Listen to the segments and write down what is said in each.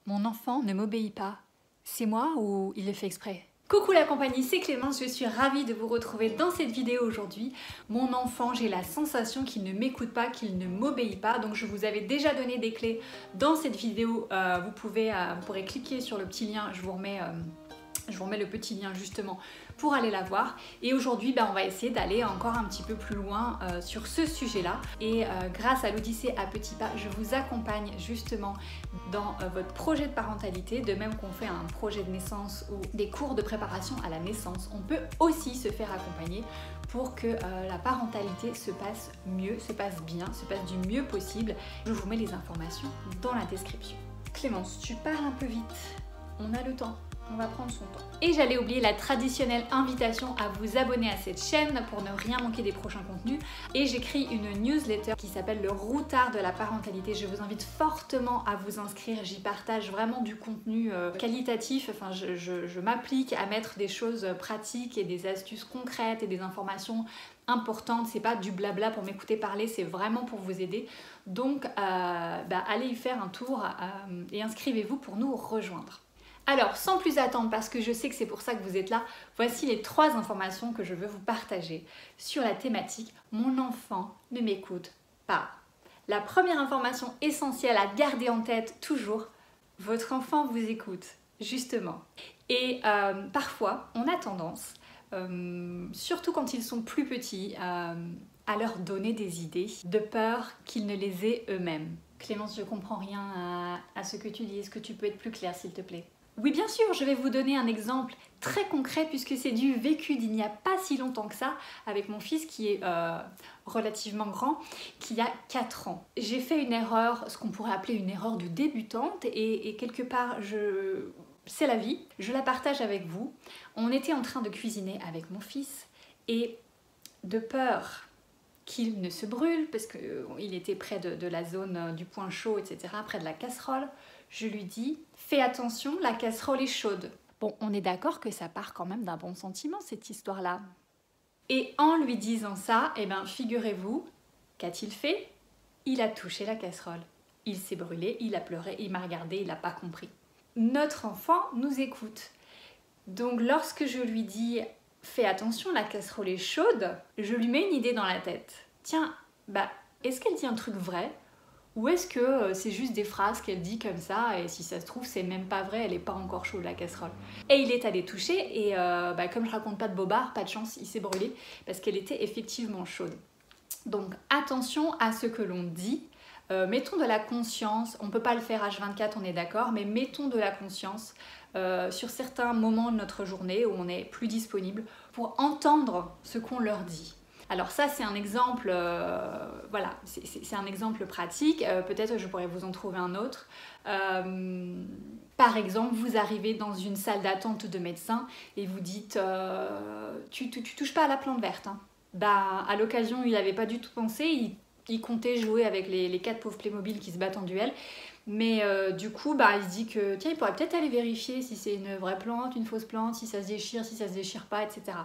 Mon enfant ne m'obéit pas. C'est moi ou il le fait exprès? Coucou la compagnie, c'est Clémence, je suis ravie de vous retrouver dans cette vidéo aujourd'hui. Mon enfant, j'ai la sensation qu'il ne m'écoute pas, qu'il ne m'obéit pas, donc je vous avais déjà donné des clés dans cette vidéo. Vous pourrez cliquer sur le petit lien, je vous remets le petit lien justement pour aller la voir. Et aujourd'hui, on va essayer d'aller encore un petit peu plus loin sur ce sujet-là. Et grâce à l'Odyssée à petits pas, je vous accompagne justement dans votre projet de parentalité. De même qu'on fait un projet de naissance ou des cours de préparation à la naissance, on peut aussi se faire accompagner pour que la parentalité se passe mieux, se passe bien, se passe du mieux possible. Je vous mets les informations dans la description. Clémence, tu parles un peu vite. On a le temps. On va prendre son temps. Et j'allais oublier la traditionnelle invitation à vous abonner à cette chaîne pour ne rien manquer des prochains contenus. Et j'écris une newsletter qui s'appelle le Routard de la parentalité. Je vous invite fortement à vous inscrire. J'y partage vraiment du contenu qualitatif. Enfin, je m'applique à mettre des choses pratiques et des astuces concrètes et des informations importantes. C'est pas du blabla pour m'écouter parler, c'est vraiment pour vous aider. Donc, allez y faire un tour et inscrivez-vous pour nous rejoindre. Alors, sans plus attendre, parce que je sais que c'est pour ça que vous êtes là, voici les 3 informations que je veux vous partager sur la thématique « Mon enfant ne m'écoute pas ». La première information essentielle à garder en tête toujours, votre enfant vous écoute, justement. Et parfois, on a tendance, surtout quand ils sont plus petits, à leur donner des idées, de peur qu'ils ne les aient eux-mêmes. Clémence, je comprends rien à ce que tu dis. Est-ce que tu peux être plus claire, s'il te plaît? Oui, bien sûr, je vais vous donner un exemple très concret puisque c'est du vécu d'il n'y a pas si longtemps que ça avec mon fils qui est relativement grand, qui a 4 ans. J'ai fait une erreur, ce qu'on pourrait appeler une erreur de débutante et quelque part, c'est la vie, je la partage avec vous. On était en train de cuisiner avec mon fils et de peur qu'il ne se brûle parce qu'il était près de la zone du point chaud, etc., près de la casserole, je lui dis « Fais attention, la casserole est chaude ». Bon, on est d'accord que ça part quand même d'un bon sentiment, cette histoire-là. Et en lui disant ça, figurez-vous, qu'a-t-il fait? Il a touché la casserole. Il s'est brûlé, il a pleuré, il m'a regardé, il n'a pas compris. Notre enfant nous écoute. Donc lorsque je lui dis « Fais attention, la casserole est chaude », je lui mets une idée dans la tête. Tiens, est-ce qu'elle dit un truc vrai? Ou est-ce que c'est juste des phrases qu'elle dit comme ça et si ça se trouve c'est même pas vrai, elle est pas encore chaude la casserole. Et il est allé toucher et comme je raconte pas de bobard, pas de chance, il s'est brûlé parce qu'elle était effectivement chaude. Donc attention à ce que l'on dit, mettons de la conscience, on peut pas le faire H24 on est d'accord, mais mettons de la conscience sur certains moments de notre journée où on est plus disponible pour entendre ce qu'on leur dit. Alors ça c'est un exemple, voilà, c'est un exemple pratique, peut-être je pourrais vous en trouver un autre. Par exemple, vous arrivez dans une salle d'attente de médecin et vous dites tu touches pas à la plante verte. Hein. À l'occasion il n'avait pas du tout pensé, il comptait jouer avec les 4 pauvres Playmobil qui se battent en duel. Mais du coup, il se dit que tiens, il pourrait peut-être aller vérifier si c'est une vraie plante, une fausse plante, si ça se déchire pas, etc.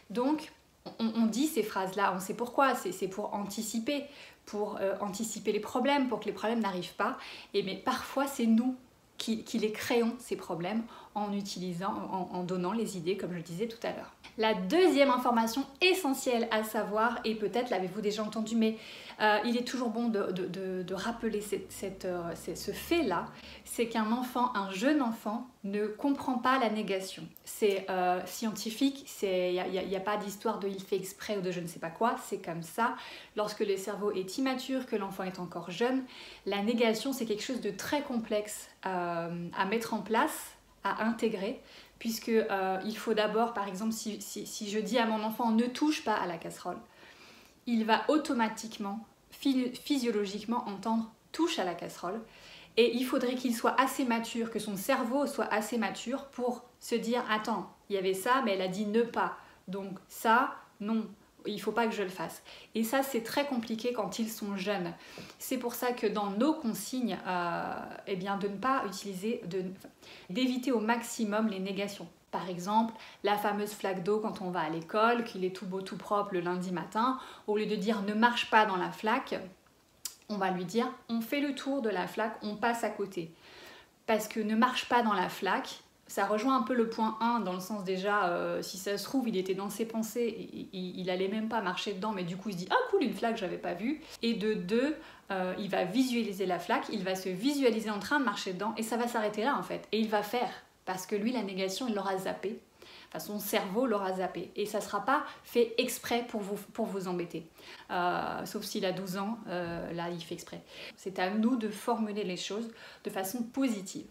Donc, on dit ces phrases-là, on sait pourquoi, c'est pour anticiper les problèmes, pour que les problèmes n'arrivent pas. Mais parfois, c'est nous qui les créons, ces problèmes, en donnant les idées, comme je disais tout à l'heure. La deuxième information essentielle à savoir, et peut-être l'avez-vous déjà entendu, mais il est toujours bon de rappeler ce fait-là, c'est qu'un enfant, un jeune enfant, ne comprend pas la négation. C'est scientifique, il n'y a pas d'histoire de il fait exprès ou de je ne sais pas quoi, c'est comme ça. Lorsque le cerveau est immature, que l'enfant est encore jeune, la négation c'est quelque chose de très complexe à mettre en place, à intégrer, puisque il faut d'abord, par exemple, si je dis à mon enfant ne touche pas à la casserole, il va automatiquement, physiologiquement entendre touche à la casserole, et il faudrait qu'il soit assez mature, que son cerveau soit assez mature pour se dire attends, il y avait ça, mais elle a dit ne pas, donc ça, non. Il ne faut pas que je le fasse. Et ça, c'est très compliqué quand ils sont jeunes. C'est pour ça que dans nos consignes, de ne pas utiliser, d'éviter au maximum les négations. Par exemple, la fameuse flaque d'eau quand on va à l'école, qu'il est tout beau, tout propre le lundi matin, au lieu de dire ne marche pas dans la flaque, on va lui dire on fait le tour de la flaque, on passe à côté. parce que ne marche pas dans la flaque. Ça rejoint un peu le point 1 dans le sens déjà, si ça se trouve, il était dans ses pensées, et il allait même pas marcher dedans, mais du coup il se dit « Ah cool, une flaque, j'avais pas vu ». Et de 2, il va visualiser la flaque, il va se visualiser en train de marcher dedans, et ça va s'arrêter là en fait. Et il va faire, parce que lui, la négation, il l'aura zappé. Enfin, son cerveau l'aura zappé. Et ça ne sera pas fait exprès pour vous embêter. Sauf s'il a 12 ans, là, il fait exprès. C'est à nous de formuler les choses de façon positive.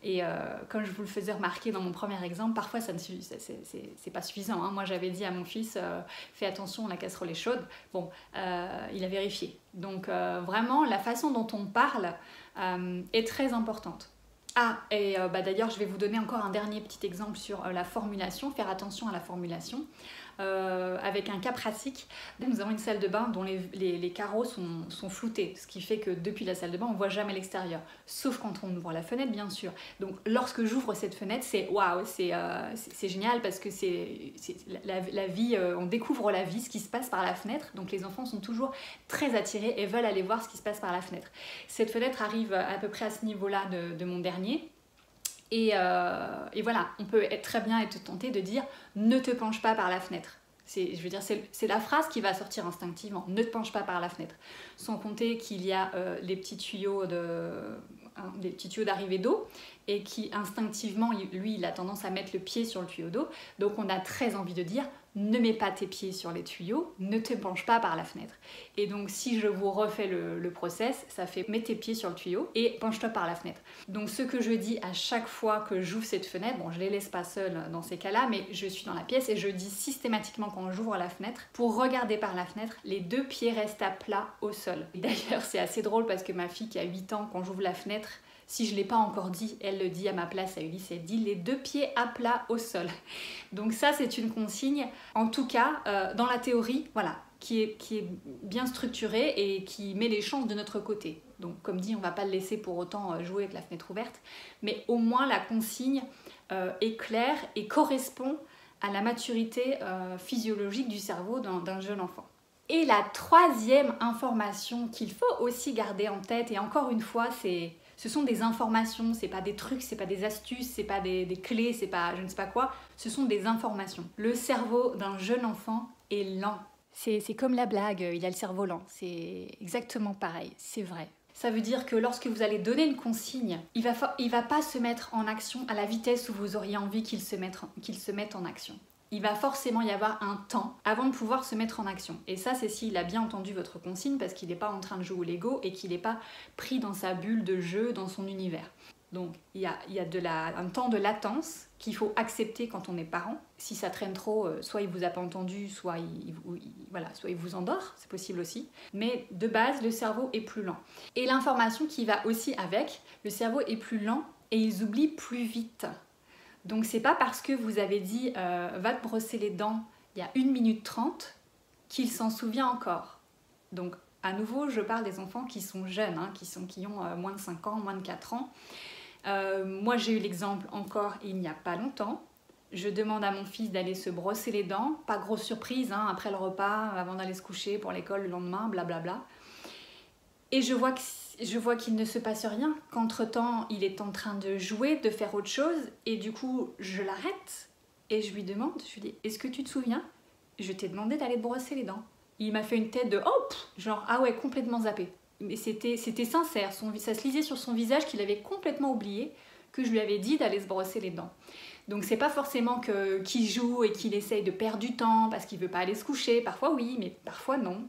Et comme je vous le faisais remarquer dans mon premier exemple, parfois c'est pas suffisant. Hein. Moi j'avais dit à mon fils fais attention, la casserole est chaude. Bon, il a vérifié. Donc vraiment la façon dont on parle est très importante. Ah, et d'ailleurs je vais vous donner encore un dernier petit exemple sur la formulation, faire attention à la formulation. Avec un cas pratique, nous avons une salle de bain dont les carreaux sont floutés, ce qui fait que depuis la salle de bain on ne voit jamais l'extérieur, sauf quand on ouvre la fenêtre bien sûr. Donc lorsque j'ouvre cette fenêtre, c'est waouh, c'est génial parce que c'est la vie, on découvre la vie, ce qui se passe par la fenêtre, donc les enfants sont toujours très attirés et veulent aller voir ce qui se passe par la fenêtre. Cette fenêtre arrive à peu près à ce niveau-là de mon dernier. Et voilà, on peut très bien être tenté de dire « ne te penche pas par la fenêtre ». Je veux dire, c'est la phrase qui va sortir instinctivement, « ne te penche pas par la fenêtre ». Sans compter qu'il y a les petits tuyaux d'arrivée d'eau et qui instinctivement, lui, il a tendance à mettre le pied sur le tuyau d'eau. Donc on a très envie de dire « ne mets pas tes pieds sur les tuyaux, ne te penche pas par la fenêtre ». Et donc si je vous refais le process, ça fait « mets tes pieds sur le tuyau et penche-toi par la fenêtre ». Donc ce que je dis à chaque fois que j'ouvre cette fenêtre, bon je les laisse pas seuls dans ces cas-là, mais je suis dans la pièce et je dis systématiquement quand j'ouvre la fenêtre, pour regarder par la fenêtre, les 2 pieds restent à plat au sol. D'ailleurs c'est assez drôle parce que ma fille qui a 8 ans, quand j'ouvre la fenêtre, si je ne l'ai pas encore dit, elle le dit à ma place à Ulysse, elle dit les 2 pieds à plat au sol. Donc ça c'est une consigne, en tout cas dans la théorie, voilà, qui est bien structurée et qui met les chances de notre côté. Donc comme dit, on ne va pas le laisser pour autant jouer avec la fenêtre ouverte, mais au moins la consigne est claire et correspond à la maturité physiologique du cerveau d'un jeune enfant. Et la 3e information qu'il faut aussi garder en tête, et encore une fois, ce sont des informations, c'est pas des trucs, c'est pas des astuces, c'est pas des clés, c'est pas je ne sais pas quoi, ce sont des informations. Le cerveau d'un jeune enfant est lent. C'est comme la blague, il a le cerveau lent, c'est exactement pareil, c'est vrai. Ça veut dire que lorsque vous allez donner une consigne, il va pas se mettre en action à la vitesse où vous auriez envie qu'il se mette en action. Il va forcément y avoir un temps avant de pouvoir se mettre en action. Et ça, c'est s'il a bien entendu votre consigne parce qu'il n'est pas en train de jouer au Lego et qu'il n'est pas pris dans sa bulle de jeu, dans son univers. Donc, il y a un temps de latence qu'il faut accepter quand on est parent. Si ça traîne trop, soit il ne vous a pas entendu, soit il vous endort, c'est possible aussi. Mais de base, le cerveau est plus lent. Et l'information qui va aussi avec, le cerveau est plus lent et ils oublient plus vite. Donc c'est pas parce que vous avez dit va te brosser les dents il y a 1 minute 30 qu'il s'en souvient encore. Donc à nouveau je parle des enfants qui sont jeunes, hein, qui ont moins de 5 ans, moins de 4 ans. Moi j'ai eu l'exemple encore il n'y a pas longtemps. Je demande à mon fils d'aller se brosser les dents, pas grosse surprise, hein, après le repas, avant d'aller se coucher pour l'école le lendemain, blablabla. Et je vois qu'il ne se passe rien, qu'entre-temps, il est en train de jouer, de faire autre chose, et du coup, je l'arrête, et je lui demande, je lui dis, est-ce que tu te souviens? Je t'ai demandé d'aller te brosser les dents. Il m'a fait une tête de, hop, genre, ah ouais, complètement zappé. Mais c'était sincère, ça se lisait sur son visage qu'il avait complètement oublié que je lui avais dit d'aller se brosser les dents. Donc c'est pas forcément qu'il joue et qu'il essaye de perdre du temps parce qu'il veut pas aller se coucher, parfois oui, mais parfois non.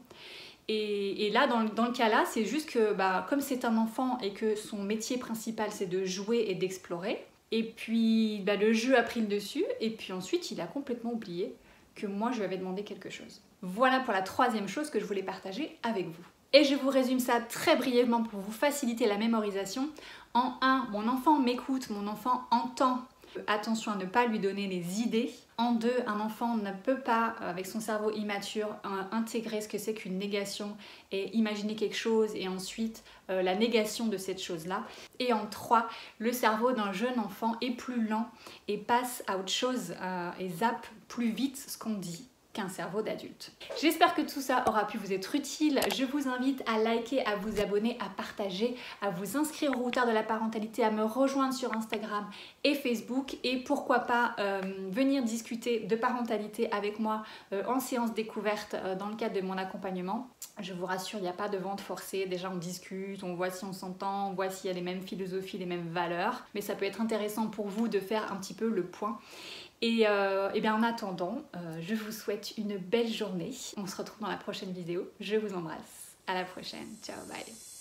Et là, dans le cas là, c'est juste que comme c'est un enfant et que son métier principal c'est de jouer et d'explorer, et puis le jeu a pris le dessus, et puis ensuite il a complètement oublié que moi je lui avais demandé quelque chose. Voilà pour la 3e chose que je voulais partager avec vous. Et je vous résume ça très brièvement pour vous faciliter la mémorisation. En 1, mon enfant m'écoute, mon enfant entend. Attention à ne pas lui donner les idées. En 2, un enfant ne peut pas, avec son cerveau immature, intégrer ce que c'est qu'une négation et imaginer quelque chose et ensuite la négation de cette chose-là. Et en 3, le cerveau d'un jeune enfant est plus lent et passe à autre chose et zappe plus vite ce qu'on dit. qu'un cerveau d'adulte. J'espère que tout ça aura pu vous être utile. Je vous invite à liker, à vous abonner, à partager, à vous inscrire au routard de la parentalité, à me rejoindre sur Instagram et Facebook et pourquoi pas venir discuter de parentalité avec moi en séance découverte dans le cadre de mon accompagnement. Je vous rassure, il n'y a pas de vente forcée. Déjà, on discute, on voit si on s'entend, on voit s'il y a les mêmes philosophies, les mêmes valeurs. Mais ça peut être intéressant pour vous de faire un petit peu le point. Et bien en attendant, je vous souhaite une belle journée. On se retrouve dans la prochaine vidéo. Je vous embrasse. À la prochaine. Ciao, bye.